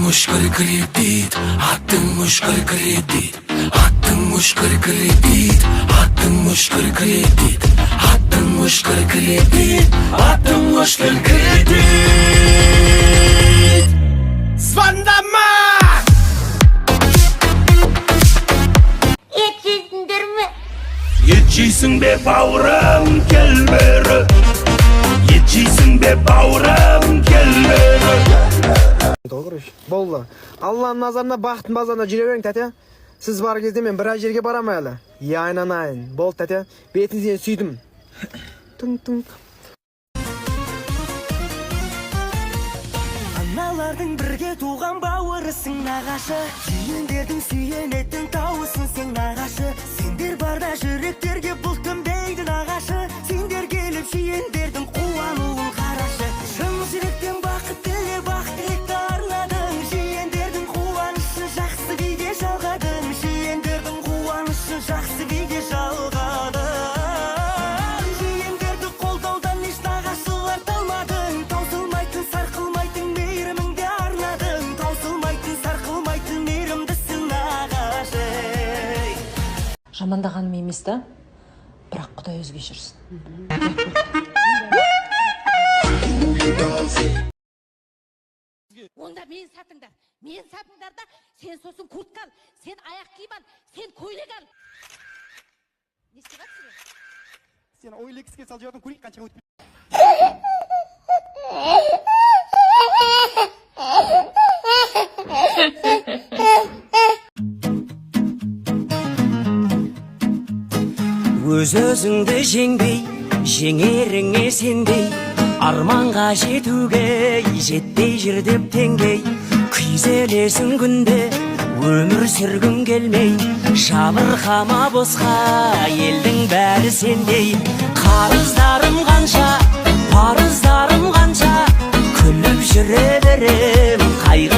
мушкар кредит, аттың мушкар кредит, аттың мушкар кредит, аттың мушкар кредит, аттың мушкар кредит, аттың мушкар кредит. Звондама! Ет жейсің бе бауырым, кел бері. Ет жейсің бе бауырым, кел бері. Болды. Алланың назарына, бақыттың базарына жүре берің, тәте. Сіз бар кезде мен бір жерге барам әлі. Айналайын. Болды, тәте. Бетіңізден сүйдім. Тың-тың. Аналардың бірге туған бауырысың нағашы, жиендердің сүйенетін тауысың сен нағашы. Сендер барда жүректерге бұлтым дейді нағашы, сендер келіп жиендердің қуануын қарашы. Шын жүректен бақыт тіле, бақ тілекті арнадың, жиендердің қуанышы жақсы биге жалғадың, жиендердің қуанышы жақсы биге жалғадың. Жиендерді қолдаудан еш нағашылар талмадың, таусылмайтын сарқылмайтын мейіріміңді арнадың, таусылмайтын сарқылмайтын мейірімдісің нағашы. Жамандағаным емес та, бірақ Құдай өзге жүрсін. Онда мен сатыңдар да, сен сосын куртка ал, сен аяқ киім ал, сен көйлек ал. Не істеп жатсың? Сен ойлекске сал жауатын көрейік қаншаға өтіп. Өз-өзіңді жеңбей, жеңеріңе сенбей, арманға жетуге жетпей жүр деп теңгей. Күйзелесің күнде, өмір сүргің келмей, жабырқама босқа, елдің бәрі сендей. Қарыздарым қанша, парыздарым қанша, күліп жүре берем, қайғы